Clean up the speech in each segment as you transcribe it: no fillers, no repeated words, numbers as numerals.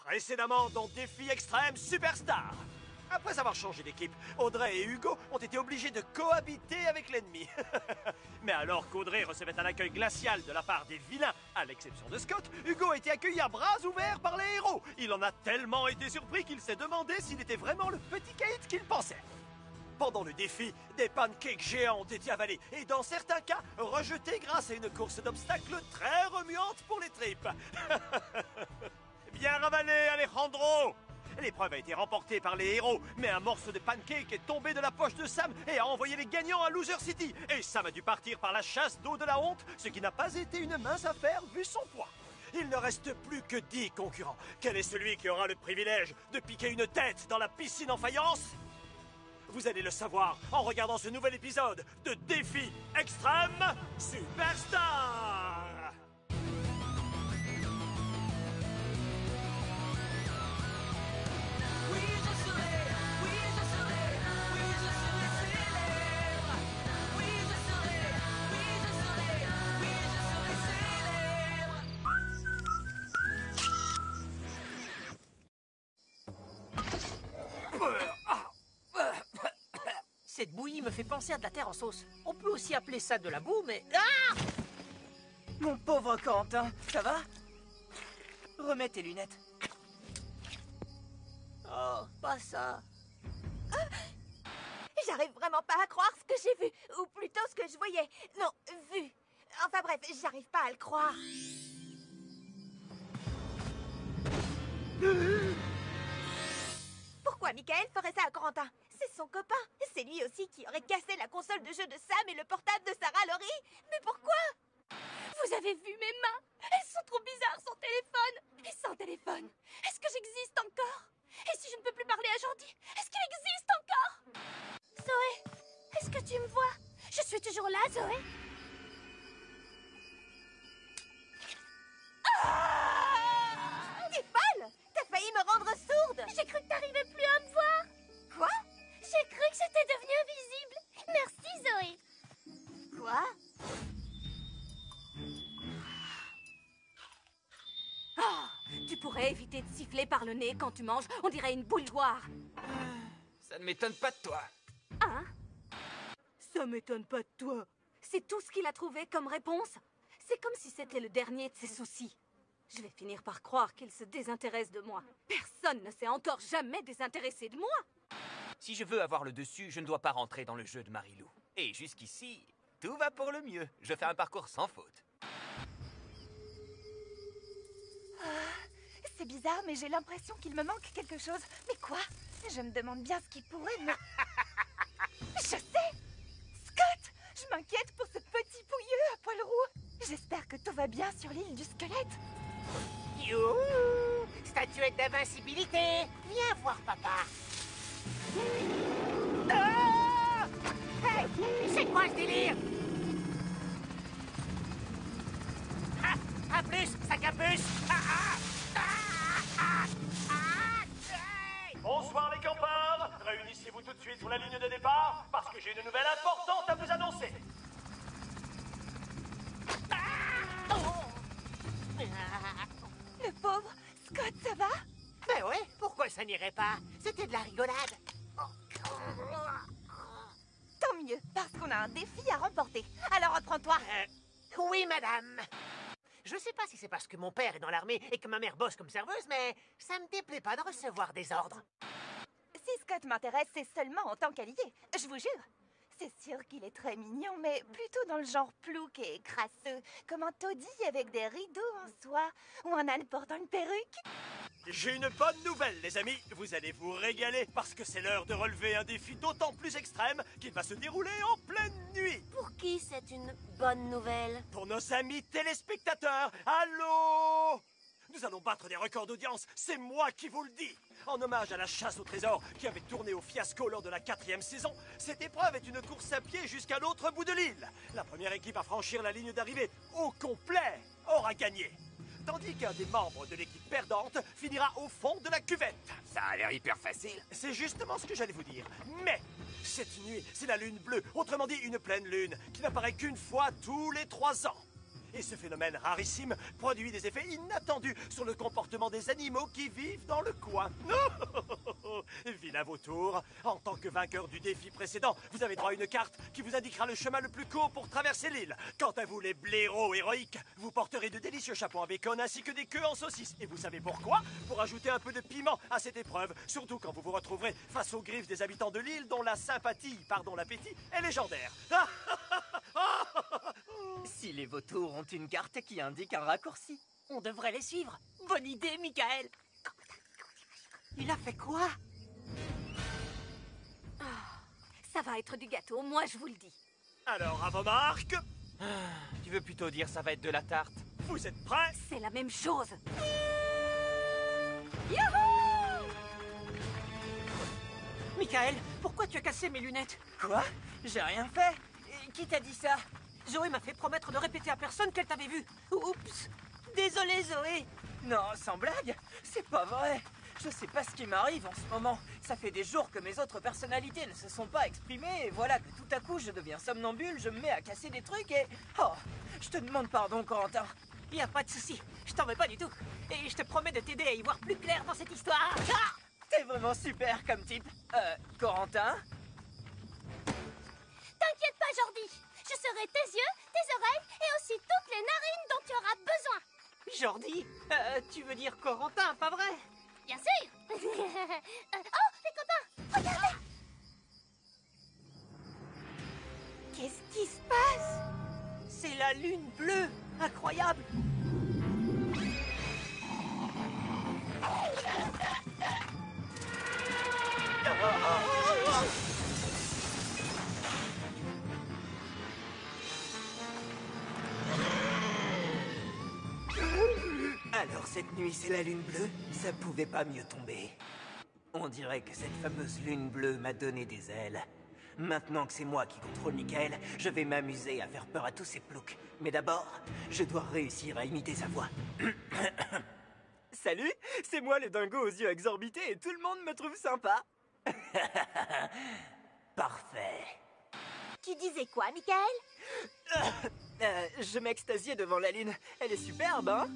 Précédemment dans Défi Extrême Superstar. Après avoir changé d'équipe, Audrey et Hugo ont été obligés de cohabiter avec l'ennemi. Mais alors qu'Audrey recevait un accueil glacial de la part des vilains, à l'exception de Scott, Hugo a été accueilli à bras ouverts par les héros. Il en a tellement été surpris qu'il s'est demandé s'il était vraiment le petit Kate qu'il pensait. Pendant le défi, des pancakes géants ont été avalés et dans certains cas, rejetés grâce à une course d'obstacles très remuante pour les tripes. Bien ravalé, Alejandro! L'épreuve a été remportée par les héros, mais un morceau de pancake est tombé de la poche de Sam et a envoyé les gagnants à Loser City. Et Sam a dû partir par la chasse d'eau de la honte, ce qui n'a pas été une mince affaire vu son poids. Il ne reste plus que 10 concurrents. Quel est celui qui aura le privilège de piquer une tête dans la piscine en faïence? Vous allez le savoir en regardant ce nouvel épisode de Défi Extrême Superstar. Cette bouillie me fait penser à de la terre en sauce. On peut aussi appeler ça de la boue, mais... Ah! Mon pauvre Quentin, ça va? Remets tes lunettes. Oh, pas ça. J'arrive vraiment pas à croire ce que j'ai vu, ou plutôt ce que je voyais. Non, vu. Enfin bref, j'arrive pas à le croire. Pourquoi Michael ferait ça à Corentin? C'est son copain. C'est lui aussi qui aurait cassé la console de jeu de Sam et le portable de Sarah Laurie. Mais pourquoi? Vous avez vu mes mains? Elles sont trop bizarres sans téléphone. Et sans téléphone, est-ce que j'existe encore? Et si je ne peux plus parler à Jordi, est-ce qu'il existe encore? Zoé, est-ce que tu me vois? Je suis toujours là, Zoé. Ah! T'es folle! T'as failli me rendre sourde! J'ai cru que t'arrivais plus à me voir! Quoi? J'ai cru que j'étais devenue invisible! Merci, Zoé! Quoi? Oh, tu pourrais éviter de siffler par le nez quand tu manges, on dirait une bouilloire! Ça ne m'étonne pas de toi. Hein? Ça m'étonne pas de toi. C'est tout ce qu'il a trouvé comme réponse. C'est comme si c'était le dernier de ses soucis. Je vais finir par croire qu'il se désintéresse de moi. Personne ne s'est encore jamais désintéressé de moi. Si je veux avoir le dessus, je ne dois pas rentrer dans le jeu de Marilou. Et jusqu'ici, tout va pour le mieux. Je fais un parcours sans faute. C'est bizarre, mais j'ai l'impression qu'il me manque quelque chose. Mais quoi? Je me demande bien ce qui pourrait me... Je sais! Scott! Je m'inquiète pour ce petit pouilleux à poil roux. J'espère que tout va bien sur l'île du squelette. Youhou! Statuette d'invincibilité! Viens voir papa! Ah! Hey! C'est quoi ce délire? Ah! À plus, sac à puce! Ah, ah! Ah, ah, ah, hey! Bonsoir les campeurs. Réunissez-vous tout de suite sur la ligne de départ parce que j'ai une nouvelle importante à vous annoncer. Le pauvre Scott, ça va? Ben ouais, pourquoi ça n'irait pas? C'était de la rigolade. Tant mieux, parce qu'on a un défi à remporter. Alors reprends-toi. Oui, madame. Je sais pas si c'est parce que mon père est dans l'armée et que ma mère bosse comme serveuse, mais ça me déplaît pas de recevoir des ordres. Si Scott m'intéresse, c'est seulement en tant qu'allié. Je vous jure. C'est sûr qu'il est très mignon, mais plutôt dans le genre plouc et crasseux, comme un taudis avec des rideaux en soie, ou un âne portant une perruque. J'ai une bonne nouvelle, les amis. Vous allez vous régaler parce que c'est l'heure de relever un défi d'autant plus extrême qu'il va se dérouler en pleine nuit. Pour qui c'est une bonne nouvelle? Pour nos amis téléspectateurs, allô? Nous allons battre des records d'audience, c'est moi qui vous le dis. En hommage à la chasse au trésor qui avait tourné au fiasco lors de la 4e saison, cette épreuve est une course à pied jusqu'à l'autre bout de l'île. La première équipe à franchir la ligne d'arrivée au complet aura gagné. Tandis qu'un des membres de l'équipe perdante finira au fond de la cuvette. Ça a l'air hyper facile. C'est justement ce que j'allais vous dire. Mais cette nuit, c'est la lune bleue, autrement dit une pleine lune, qui n'apparaît qu'une fois tous les 3 ans. Et ce phénomène rarissime produit des effets inattendus sur le comportement des animaux qui vivent dans le coin. Vilain vautour, en tant que vainqueur du défi précédent, vous avez droit à une carte qui vous indiquera le chemin le plus court pour traverser l'île. Quant à vous, les blaireaux héroïques, vous porterez de délicieux chapeaux en bacon ainsi que des queues en saucisse. Et vous savez pourquoi? Pour ajouter un peu de piment à cette épreuve, surtout quand vous vous retrouverez face aux griffes des habitants de l'île dont la sympathie, pardon l'appétit, est légendaire. Si les vautours ont une carte qui indique un raccourci. On devrait les suivre. Bonne idée, Michael. Il a fait quoi? Ça va être du gâteau, moi je vous le dis. Alors, à vos marques, Tu veux plutôt dire ça va être de la tarte? vous êtes prêts? C'est la même chose. Michael, pourquoi tu as cassé mes lunettes? Quoi? J'ai rien fait. Et qui t'a dit ça? Zoé m'a fait promettre de répéter à personne qu'elle t'avait vu. Oups. Désolé, Zoé. Non, sans blague. C'est pas vrai. Je sais pas ce qui m'arrive en ce moment. Ça fait des jours que mes autres personnalités ne se sont pas exprimées. Et voilà que tout à coup, je deviens somnambule, je me mets à casser des trucs et... Oh, je te demande pardon, Corentin. Y a pas de souci. Je t'en veux pas du tout. Et je te promets de t'aider à y voir plus clair dans cette histoire. Ah! T'es vraiment super comme type. Corentin? T'inquiète pas, Jordi. Je serai tes yeux, tes oreilles et aussi toutes les narines dont tu auras besoin. Jordi, tu veux dire Corentin, pas vrai? Bien sûr. Oh, les copains, regardez. Qu'est-ce qui se passe? C'est la lune bleue. Incroyable. Alors cette nuit, c'est la lune bleue? Ça pouvait pas mieux tomber. On dirait que cette fameuse lune bleue m'a donné des ailes. Maintenant que c'est moi qui contrôle Michael, je vais m'amuser à faire peur à tous ces ploucs. Mais d'abord, je dois réussir à imiter sa voix. Salut, c'est moi le dingo aux yeux exorbités et tout le monde me trouve sympa. Parfait. Tu disais quoi, Michael? Je m'extasiais devant la lune. Elle est superbe, hein?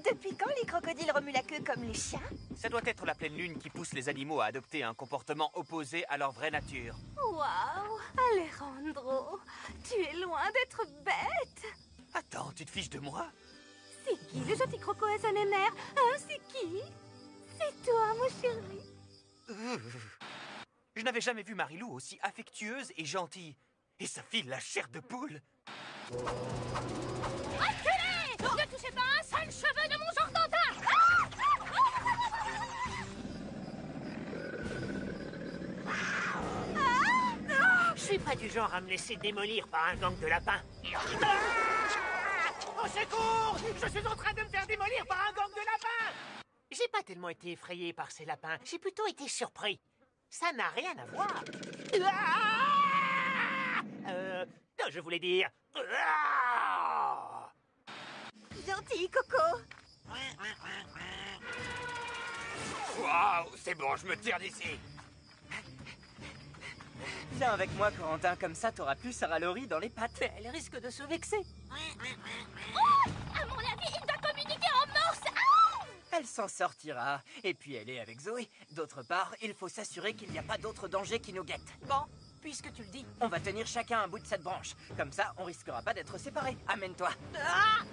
Depuis quand les crocodiles remuent la queue comme les chiens? Ça doit être la pleine lune qui pousse les animaux à adopter un comportement opposé à leur vraie nature. Waouh, Alejandro, tu es loin d'être bête. Attends, tu te fiches de moi? C'est qui le gentil croco SNMR? Hein, c'est qui? C'est toi, mon chéri. Je n'avais jamais vu Marilou aussi affectueuse et gentille. Et ça file la chair de poule. Reculez! Ne touchez pas un seul cheveu de mon Jordantin! Je suis pas du genre à me laisser démolir par un gang de lapins. Au secours! Je suis en train de me faire démolir par un gang de lapins! J'ai pas tellement été effrayé par ces lapins, j'ai plutôt été surpris. Ça n'a rien à voir. Non, je voulais dire... Gentil, Coco. Waouh, c'est bon, je me tire d'ici. Viens avec moi, Corentin, comme ça t'auras plus Sarah Laurie dans les pattes. Mais elle risque de se vexer. Oh, à mon avis, il doit communiquer en morse. Ah! Elle s'en sortira. Et puis elle est avec Zoé. D'autre part, il faut s'assurer qu'il n'y a pas d'autres dangers qui nous guettent. Bon, puisque tu le dis. On va tenir chacun un bout de cette branche. Comme ça, on risquera pas d'être séparés. Amène-toi. Ah!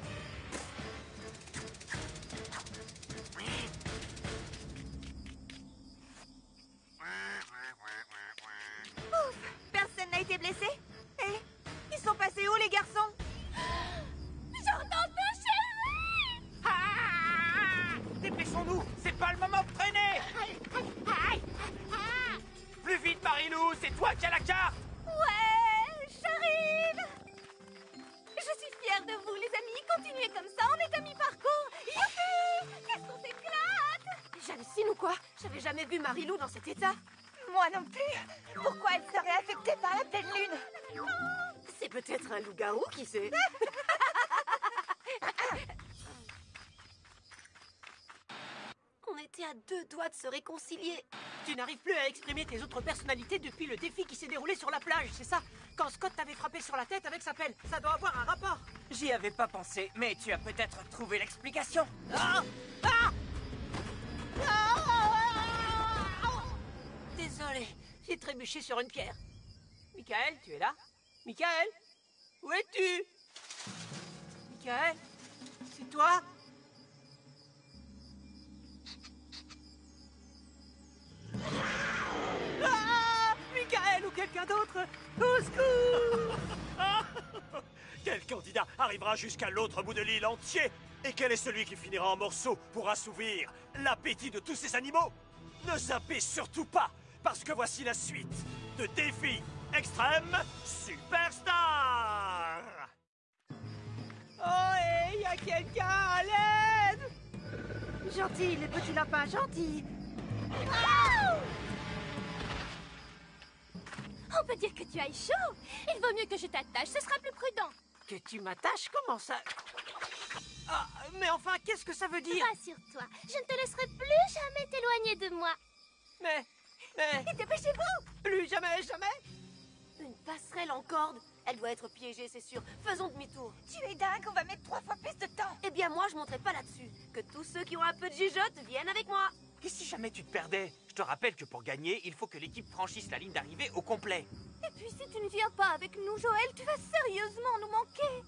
Personne n'a été blessé? Eh, ils sont passés où, les garçons? Jordantin, chéri! Ah! Dépêchons-nous, c'est pas le moment de traîner. Plus vite, Marilou, c'est toi qui as la carte. Ouais, j'arrive! Je suis fière de vous, les amis. Continuez comme ça, on est à mi-parcours. Youpi! Qu'est-ce qu'on s'éclate! J'hallucine ou quoi? J'avais jamais vu Marilou dans cet état. Moi non plus. Pourquoi elle serait affectée par la pleine lune? C'est peut-être un loup-garou, qui sait? On était à 2 doigts de se réconcilier. Tu n'arrives plus à exprimer tes autres personnalités depuis le défi qui s'est déroulé sur la plage, c'est ça? Quand Scott t'avait frappé sur la tête avec sa pelle, ça doit avoir un rapport. J'y avais pas pensé, mais tu as peut-être trouvé l'explication. Ah! Ah! Ah! Désolé, j'ai trébuché sur une pierre. Michael, tu es là? Michael? Où es-tu? Michael? C'est toi? Ah! Michael ou quelqu'un d'autre? Au secours! Quel candidat arrivera jusqu'à l'autre bout de l'île entier? Et quel est celui qui finira en morceaux pour assouvir l'appétit de tous ces animaux? Ne zappez surtout pas, parce que voici la suite de Défi Extrême Superstar! Oh, hé, y a quelqu'un à l'aide! Gentil, les petits lapins, gentils. On peut dire que tu ailles chaud. Il vaut mieux que je t'attache, ce sera plus prudent. Que tu m'attaches? Comment ça? Ah, mais enfin, qu'est-ce que ça veut dire? Rassure-toi, je ne te laisserai plus jamais t'éloigner de moi. Mais... Dépêchez-vous! Plus jamais, jamais! Une passerelle en corde? Elle doit être piégée, c'est sûr. Faisons demi-tour. Tu es dingue, on va mettre 3 fois plus de temps. Eh bien, moi, je monterai pas là-dessus. Que tous ceux qui ont un peu de jugeote viennent avec moi. Et si jamais tu te perdais? Je te rappelle que pour gagner, il faut que l'équipe franchisse la ligne d'arrivée au complet. Et puis si tu ne viens pas avec nous, Joël, tu vas sérieusement nous manquer.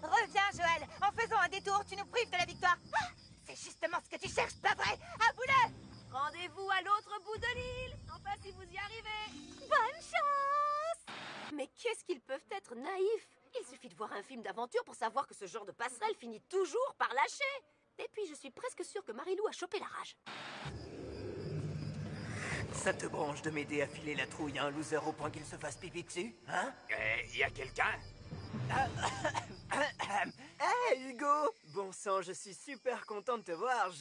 Reviens, Joël. En faisant un détour, tu nous prives de la victoire. Ah, c'est justement ce que tu cherches, pas vrai? À bout-le! Rendez-vous à l'autre bout de l'île. Enfin, si vous y arrivez. Bonne chance! Mais qu'est-ce qu'ils peuvent être naïfs? Il suffit de voir un film d'aventure pour savoir que ce genre de passerelle finit toujours par lâcher. Et puis, je suis presque sûre que Marilou a chopé la rage. Ça te branche de m'aider à filer la trouille à un loser au point qu'il se fasse pipi dessus, hein? Y a quelqu'un? Hey, Hugo! Bon sang, je suis super content de te voir,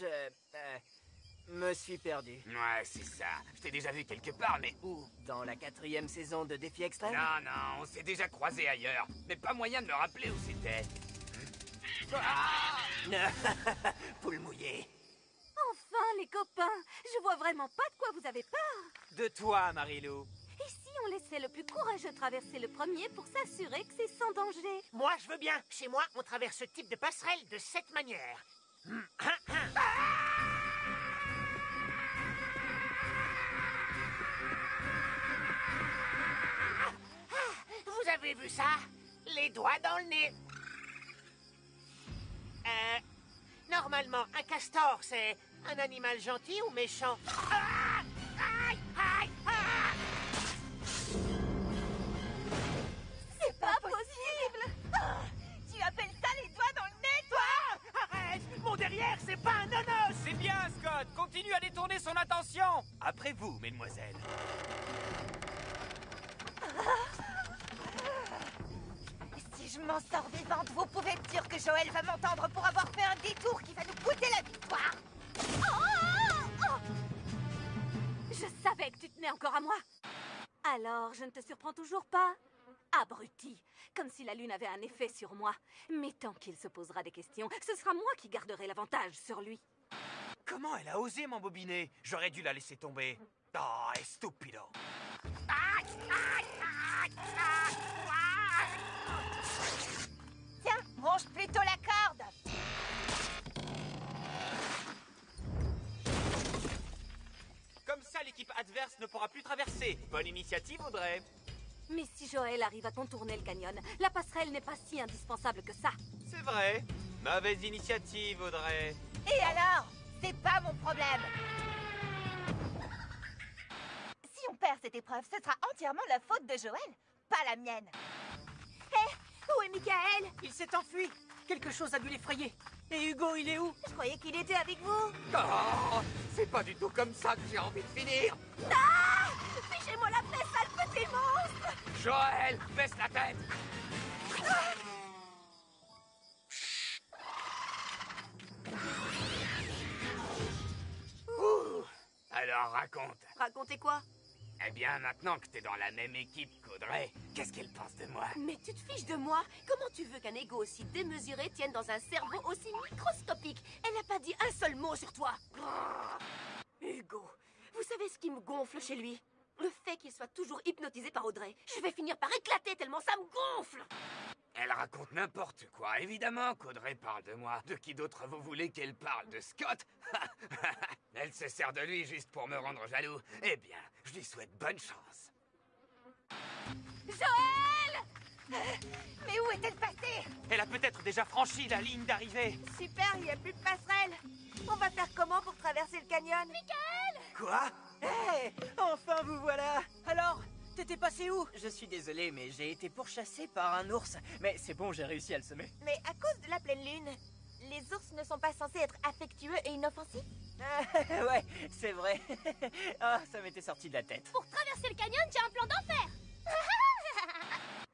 me suis perdu. Ouais, c'est ça. Je t'ai déjà vu quelque part, mais où? Dans la 4e saison de Défi Extrême? Non, on s'est déjà croisés ailleurs. Mais pas moyen de me rappeler où c'était. Poule mouillée. Enfin, les copains, je vois vraiment pas de quoi vous avez peur. De toi, Marilou. Et si on laissait le plus courageux traverser le premier pour s'assurer que c'est sans danger? Moi, je veux bien. Chez moi, on traverse ce type de passerelle de cette manière. Vous avez vu ça? Les doigts dans le nez. Normalement, un castor, c'est un animal gentil ou méchant? Ah! Aïe! Aïe! Ah! C'est pas possible! Ah, tu appelles ça les doigts dans le nez, toi? Ah! Arrête! Mon derrière, c'est pas un nonos! C'est bien, Scott. Continue à détourner son attention. Après vous, mesdemoiselles. Si je m'en sors vivante, vous pouvez être sûr que Joël va m'entendre pour avoir fait un détour qui va nous coûter la victoire. Je savais que tu tenais encore à moi. Alors, je ne te surprends toujours pas? Abruti, comme si la lune avait un effet sur moi. Mais tant qu'il se posera des questions, ce sera moi qui garderai l'avantage sur lui. Comment elle a osé m'embobiner? J'aurais dû la laisser tomber. Oh, stupido. Tiens, mange plutôt la corde. Comme ça, l'équipe adverse ne pourra plus traverser. Bonne initiative, Audrey. Mais si Joël arrive à contourner le canyon, la passerelle n'est pas si indispensable que ça. C'est vrai. Mauvaise initiative, Audrey. Et alors? C'est pas mon problème. Si on perd cette épreuve, ce sera entièrement la faute de Joël, pas la mienne. Où est Michael? Il s'est enfui. Quelque chose a dû l'effrayer. Et Hugo, il est où? Je croyais qu'il était avec vous. Oh, c'est pas du tout comme ça que j'ai envie de finir. Fichez-moi la paix, sale petit monstre! Joël, baisse la tête. Ouh. Alors raconte. Racontez quoi? Eh bien, maintenant que t'es dans la même équipe qu'Audrey, qu'est-ce qu'elle pense de moi? Mais tu te fiches de moi? Comment tu veux qu'un ego aussi démesuré tienne dans un cerveau aussi microscopique? Elle n'a pas dit un seul mot sur toi. Hugo, Vous savez ce qui me gonfle chez lui? Le fait qu'il soit toujours hypnotisé par Audrey. Je vais finir par éclater tellement ça me gonfle. Elle raconte n'importe quoi. Évidemment qu'Audrey parle de moi. De qui d'autre vous voulez qu'elle parle? De Scott? Elle se sert de lui juste pour me rendre jaloux. Eh bien, je lui souhaite bonne chance. Joël! Mais où est-elle passée? Elle a peut-être déjà franchi la ligne d'arrivée. Super, il n'y a plus de passerelle. On va faire comment pour traverser le canyon? Quoi? Hé, enfin vous voilà. Alors, t'étais passé où? Je suis désolé, mais j'ai été pourchassé par un ours. Mais c'est bon, j'ai réussi à le semer. Mais à cause de la pleine lune, les ours ne sont pas censés être affectueux et inoffensifs? Ouais, c'est vrai. Ah, ça m'était sorti de la tête. Pour traverser le canyon, j'ai un plan d'enfer.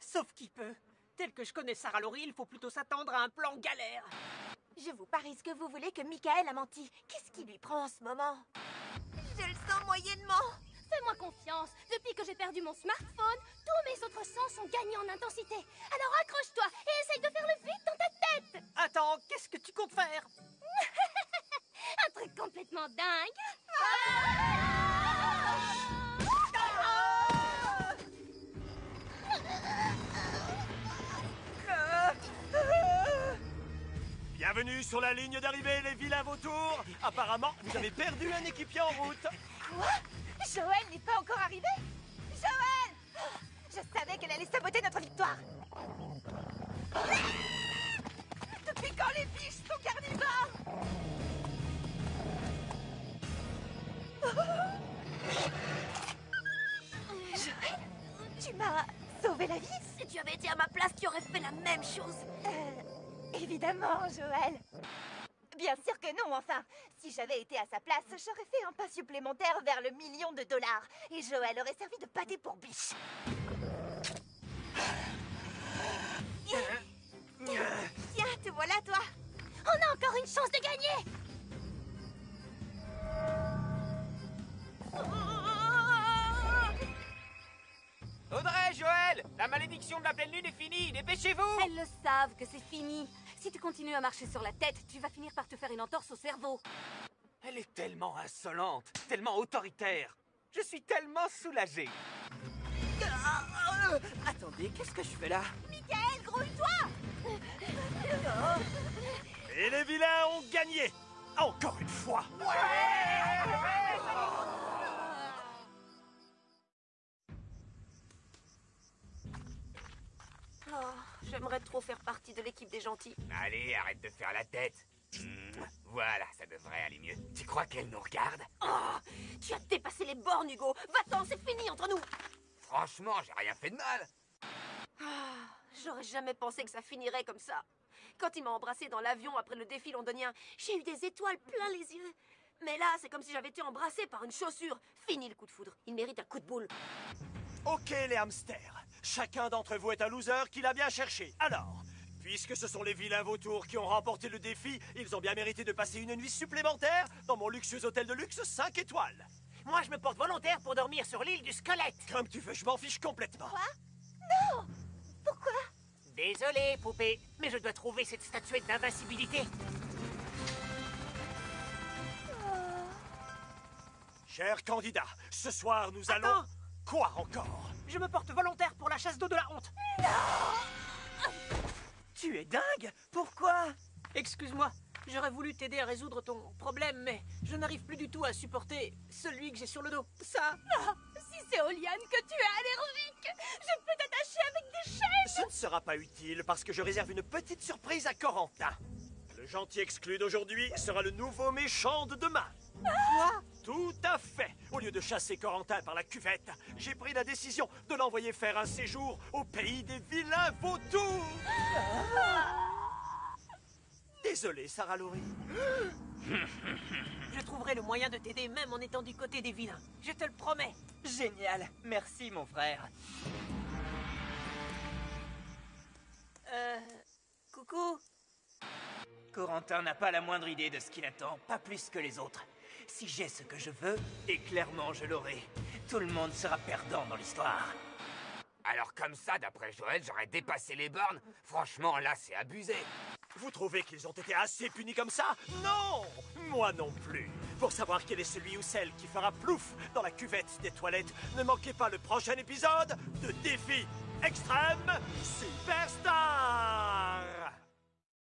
Sauf qui peut. Tel que je connais Sarah Laurie, il faut plutôt s'attendre à un plan galère. Je vous parie ce que vous voulez que Michael a menti. Qu'est-ce qui lui prend en ce moment? Je le sens moyennement. Fais-moi confiance. Depuis que j'ai perdu mon smartphone, tous mes autres sens sont gagnés en intensité. Alors accroche-toi et essaye de faire le vide dans ta tête. Attends, qu'est-ce que tu comptes faire? Un truc complètement dingue. Bienvenue sur la ligne d'arrivée, les vilains vautours. Apparemment, vous avez perdu un équipier en route. Quoi? Joël n'est pas encore arrivé? Joël! Je savais qu'elle allait saboter notre victoire. Depuis quand les biches sont carnivores? Joël, tu m'as sauvé la vie? Si tu avais été à ma place, tu aurais fait la même chose. Évidemment, Joël. Bien sûr que non, enfin. Si j'avais été à sa place, j'aurais fait un pas supplémentaire vers le $1 000 000. Et Joël aurait servi de pâté pour biche. Tiens, te voilà, toi. On a encore une chance de gagner. Audrey, Joël, la malédiction de la pleine lune est finie, dépêchez-vous. Elles le savent que c'est fini. Si tu continues à marcher sur la tête, tu vas finir par te faire une entorse au cerveau. Elle est tellement insolente, tellement autoritaire. Je suis tellement soulagé. Attendez, qu'est-ce que je fais là? Michael, grouille-toi. Et les vilains ont gagné. Encore une fois. Oh, j'aimerais trop faire partie de l'équipe des gentils. Allez, arrête de faire la tête. Voilà, ça devrait aller mieux. Tu crois qu'elle nous regarde? Oh, tu as dépassé les bornes, Hugo. Va-t'en, c'est fini entre nous. Franchement, j'ai rien fait de mal. J'aurais jamais pensé que ça finirait comme ça. Quand il m'a embrassé dans l'avion après le défi londonien, j'ai eu des étoiles plein les yeux. Mais là, c'est comme si j'avais été embrassé par une chaussure. Fini le coup de foudre. Il mérite un coup de boule. Ok, les hamsters. Chacun d'entre vous est un loser qu'il a bien cherché. Alors, puisque ce sont les vilains vautours qui ont remporté le défi, ils ont bien mérité de passer une nuit supplémentaire dans mon luxueux hôtel de luxe 5 étoiles. Moi, je me porte volontaire pour dormir sur l'île du squelette. Comme tu veux, je m'en fiche complètement. Pourquoi? Désolé, poupée, mais je dois trouver cette statuette d'invincibilité. Chers candidats, ce soir nous allons... Attends. Quoi encore? Je me porte volontaire pour la chasse d'eau de la honte. Tu es dingue? Pourquoi? Excuse-moi, j'aurais voulu t'aider à résoudre ton problème, mais je n'arrive plus du tout à supporter celui que j'ai sur le dos. Ça... Si c'est aux lianes que tu es allergique, je peux t'attacher avec des chaînes. Ce ne sera pas utile parce que je réserve une petite surprise à Corentin. Le gentil exclu d'aujourd'hui sera le nouveau méchant de demain. Quoi? Tout à fait. Au lieu de chasser Corentin par la cuvette, j'ai pris la décision de l'envoyer faire un séjour au pays des vilains vautours. Désolé, Sarah Laurie. Je trouverai le moyen de t'aider même en étant du côté des vilains. Je te le promets. Génial. Merci, mon frère. Coucou. Corentin n'a pas la moindre idée de ce qu'il attend, pas plus que les autres. Si j'ai ce que je veux, et clairement je l'aurai, tout le monde sera perdant dans l'histoire. Alors comme ça, d'après Joël, j'aurais dépassé les bornes. Franchement, là, c'est abusé. Vous trouvez qu'ils ont été assez punis comme ça? Non! Moi non plus. Pour savoir quel est celui ou celle qui fera plouf dans la cuvette des toilettes, ne manquez pas le prochain épisode de Défi Extrême Superstar!